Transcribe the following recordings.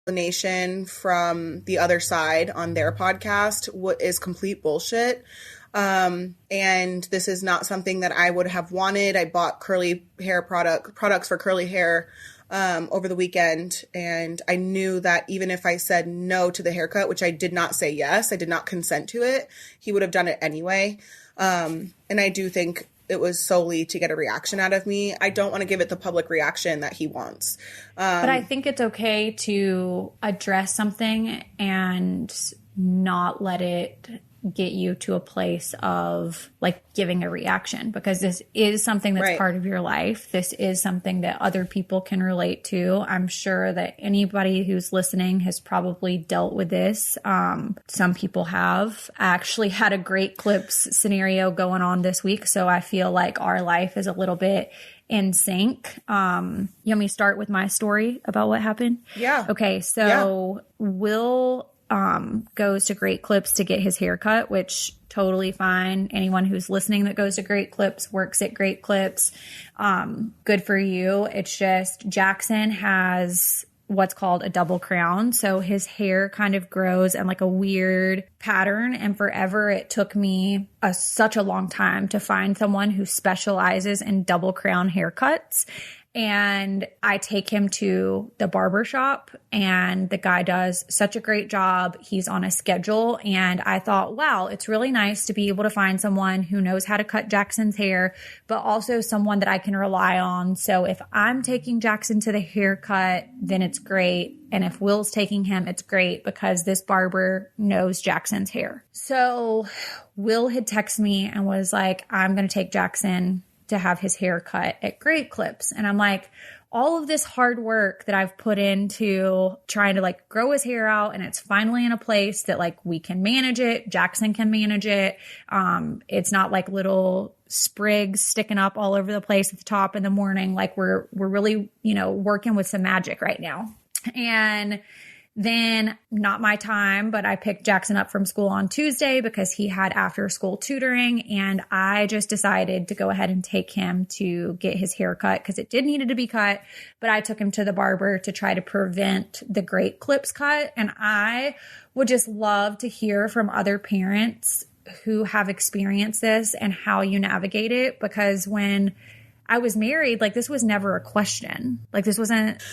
explanation from the other side on their podcast is complete bullshit. And this is not something that I would have wanted. I bought curly hair products for curly hair over the weekend. And I knew that even if I said no to the haircut, which I did not say yes, I did not consent to it, he would have done it anyway. And I do think it was solely to get a reaction out of me. I don't want to give it the public reaction that he wants. But I think it's okay to address something and not let it get you to a place of like giving a reaction, because this is something that's part of your life. This is something that other people can relate to. I'm sure that anybody who's listening has probably dealt with this. Some people have. I actually had a Great Clips scenario going on this week, so I feel like our life is a little bit in sync. You want me to start with my story about what happened? Yeah. Okay, so Will goes to Great Clips to get his hair cut, which totally fine. Anyone who's listening that goes to Great Clips, works at Great Clips, good for you. It's just Jackson has what's called a double crown. So his hair kind of grows in like a weird pattern. And forever it took me such a long time to find someone who specializes in double crown haircuts. And I take him to the barber shop, and the guy does such a great job. He's on a schedule. And I thought, wow, it's really nice to be able to find someone who knows how to cut Jackson's hair, but also someone that I can rely on. So if I'm taking Jackson to the haircut, then it's great. And if Will's taking him, it's great because this barber knows Jackson's hair. So Will had texted me and was like, I'm going to take Jackson to have his hair cut at Great Clips. And I'm like, all of this hard work that I've put into trying to like grow his hair out, and it's finally in a place that like we can manage it. Jackson can manage it. It's not like little sprigs sticking up all over the place at the top in the morning. Like we're really, working with some magic right now. And then, not my time, but I picked Jackson up from school on Tuesday because he had after school tutoring, and I just decided to go ahead and take him to get his hair cut because it did needed to be cut, but I took him to the barber to try to prevent the Great Clips cut. And I would just love to hear from other parents who have experienced this and how you navigate it, because when I was married, like this was never a question. Like this wasn't...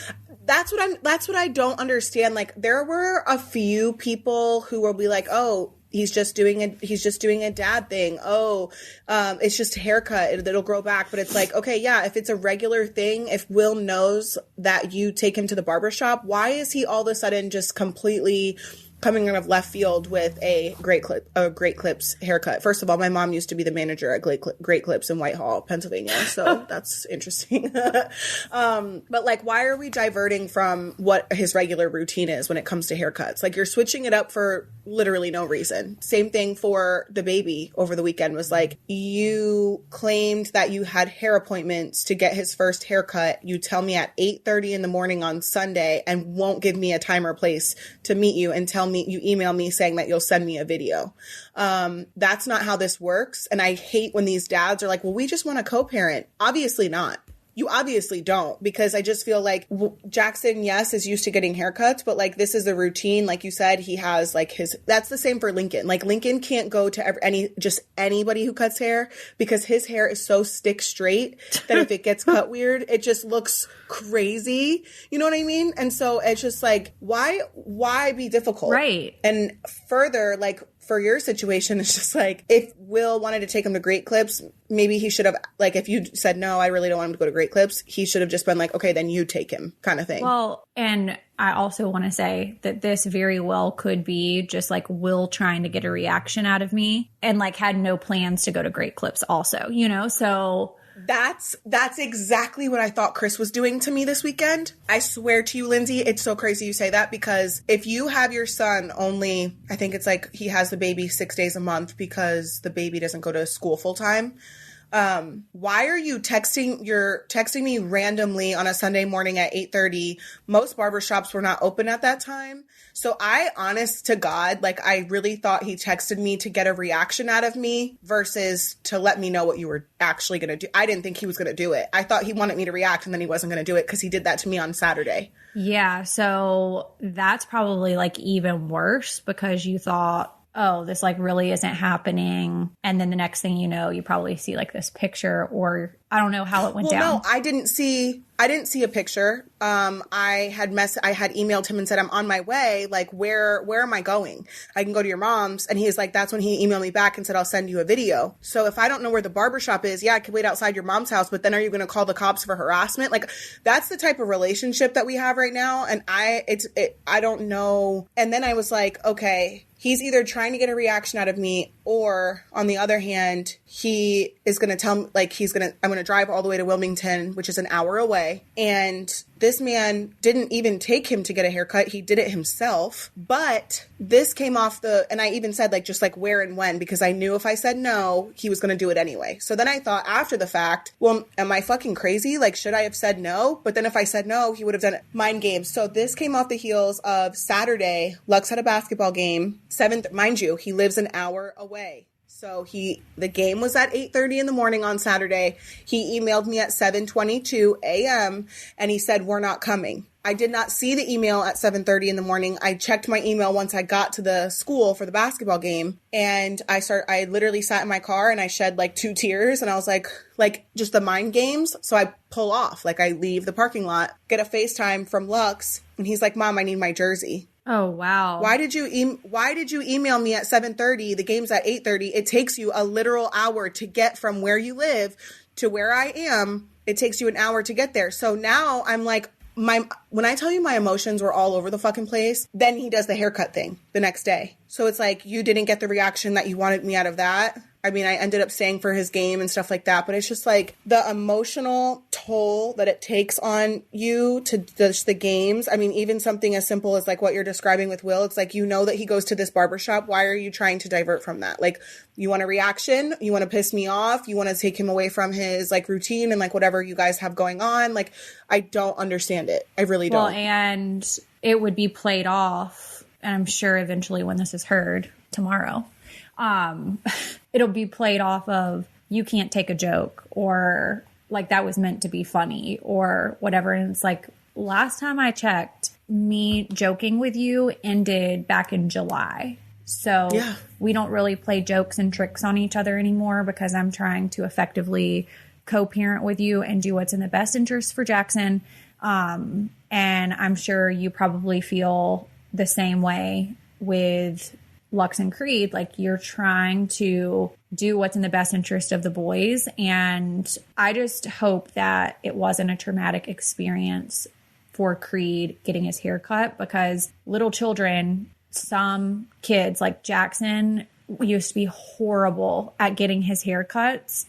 That's what I don't understand. Like there were a few people who will be like, oh, he's just doing a dad thing. Oh, it's just a haircut. It'll grow back. But it's like, okay, yeah, if it's a regular thing, if Will knows that you take him to the barbershop, why is he all of a sudden just completely coming out of left field with a Great Clips haircut? First of all, my mom used to be the manager at Great Clips in Whitehall, Pennsylvania, so that's interesting. But like, why are we diverting from what his regular routine is when it comes to haircuts? Like, you're switching it up for literally no reason. Same thing for the baby over the weekend. Was like, you claimed that you had hair appointments to get his first haircut. You tell me at 8:30 in the morning on Sunday and won't give me a time or place to meet you and tell me, you email me saying that you'll send me a video. That's not how this works. And I hate when these dads are like, well, we just want to co-parent. Obviously not. You obviously don't, because I just feel like Jackson, yes, is used to getting haircuts, but like this is the routine. Like you said, he has like that's the same for Lincoln. Like Lincoln can't go to anybody who cuts hair because his hair is so stick straight that if it gets cut weird, it just looks crazy. You know what I mean? And so it's just like, why be difficult? Right. And further, like, for your situation, it's just like, if Will wanted to take him to Great Clips, maybe he should have, like, if you said, no, I really don't want him to go to Great Clips, he should have just been like, okay, then you take him, kind of thing. Well, and I also want to say that this very well could be just like Will trying to get a reaction out of me and like had no plans to go to Great Clips also, so... That's exactly what I thought Chris was doing to me this weekend. I swear to you, Lindsay, it's so crazy you say that, because if you have your son only, I think it's like he has the baby 6 days a month because the baby doesn't go to school full time. why are you texting me randomly on a Sunday morning at 8:30? Most barbershops were not open at that time. So I, honest to God, like, I really thought he texted me to get a reaction out of me versus to let me know what you were actually going to do. I didn't think he was going to do it. I thought he wanted me to react and then he wasn't going to do it because he did that to me on Saturday. Yeah. So that's probably like even worse because you thought, oh, this like really isn't happening. And then the next thing you know, you probably see like this picture, or I don't know how it went down. No, I didn't see a picture. I had emailed him and said, I'm on my way. Like, where am I going? I can go to your mom's. And he's like, that's when he emailed me back and said, I'll send you a video. So if I don't know where the barbershop is, yeah, I could wait outside your mom's house, but then are you going to call the cops for harassment? Like, that's the type of relationship that we have right now. And I don't know. And then I was like, okay, he's either trying to get a reaction out of me, or on the other hand, he is going to tell me, like, I'm going to drive all the way to Wilmington, which is an hour away. And this man didn't even take him to get a haircut. He did it himself. But this came off and I even said, like, just like where and when, because I knew if I said no, he was going to do it anyway. So then I thought after the fact, well, am I fucking crazy? Like, should I have said no? But then if I said no, he would have done it. Mind games. So this came off the heels of Saturday. Lux had a basketball game. Mind you, he lives an hour away. So the game was at 8:30 in the morning on Saturday. He emailed me at 7:22 a.m. and he said, we're not coming. I did not see the email at 7:30 in the morning. I checked my email once I got to the school for the basketball game, and I literally sat in my car and I shed like 2 tears, and I was like just the mind games. So I pull off, like I leave the parking lot, get a FaceTime from Lux, and he's like, Mom, I need my jersey. Oh, wow. Why did you email me at 7:30? The game's at 8:30. It takes you a literal hour to get from where you live to where I am. It takes you an hour to get there. So now I'm like, when I tell you my emotions were all over the fucking place, then he does the haircut thing the next day. So it's like, you didn't get the reaction that you wanted me out of that. I mean, I ended up staying for his game and stuff like that, but it's just like the emotional toll that it takes on you to just the games. I mean, even something as simple as like what you're describing with Will, it's like, you know that he goes to this barbershop. Why are you trying to divert from that? Like, you want a reaction? You want to piss me off? You want to take him away from his like routine and like whatever you guys have going on? Like, I don't understand it. I really don't. Well, and it would be played off, and I'm sure eventually when this is heard tomorrow, it'll be played off of, you can't take a joke, or like that was meant to be funny or whatever. And it's like, last time I checked, me joking with you ended back in July. So yeah, we don't really play jokes and tricks on each other anymore because I'm trying to effectively co-parent with you and do what's in the best interest for Jackson. And I'm sure you probably feel the same way with Lux and Creed. Like, you're trying to do what's in the best interest of the boys. And I just hope that it wasn't a traumatic experience for Creed getting his hair cut, because little children, some kids like Jackson used to be horrible at getting his haircuts.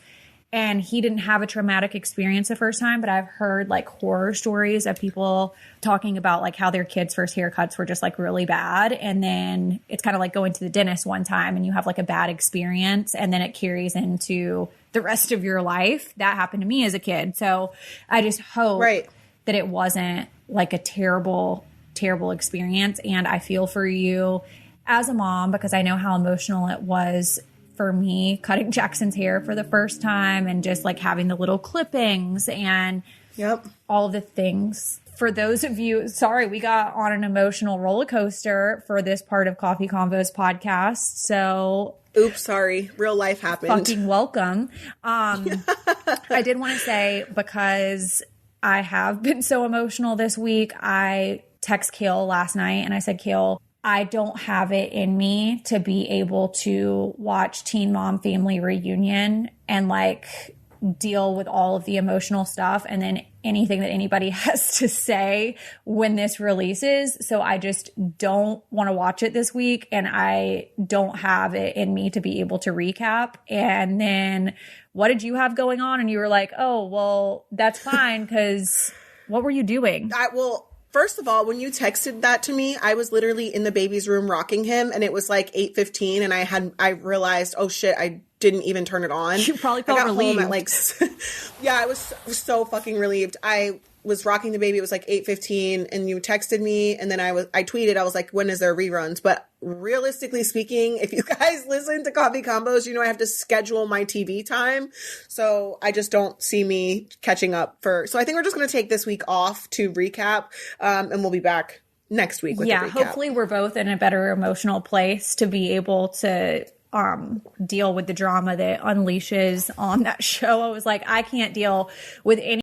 And he didn't have a traumatic experience the first time, but I've heard like horror stories of people talking about like how their kids' first haircuts were just like really bad. And then it's kind of like going to the dentist one time and you have like a bad experience and then it carries into the rest of your life. That happened to me as a kid. So I just hope that it wasn't like a terrible, terrible experience. And I feel for you as a mom, because I know how emotional it was for me cutting Jackson's hair for the first time and just like having the little clippings and all of the things. For those of you, sorry, we got on an emotional roller coaster for this part of Coffee Convos podcast. So oops, sorry. Real life happened. Fucking welcome. I did want to say, because I have been so emotional this week, I text Kale last night and I said, Kale, I don't have it in me to be able to watch Teen Mom Family Reunion and like deal with all of the emotional stuff and then anything that anybody has to say when this releases. So I just don't want to watch it this week, and I don't have it in me to be able to recap. And then what did you have going on? And you were like, oh, well, that's fine, because what were you doing? First of all, when you texted that to me, I was literally in the baby's room rocking him, and it was like 8:15, and I realized, oh shit, I didn't even turn it on. You probably felt relieved. Home at yeah, I was so fucking relieved. I was rocking the baby. It was like 8:15, and you texted me, and then I tweeted. I was like, when is there reruns? But realistically speaking, if you guys listen to Coffee Combos, you know I have to schedule my TV time, so I just don't see me catching up so I think we're just going to take this week off to recap, and we'll be back next week with the recap. Hopefully we're both in a better emotional place to be able to deal with the drama that unleashes on that show. I was like, I can't deal with any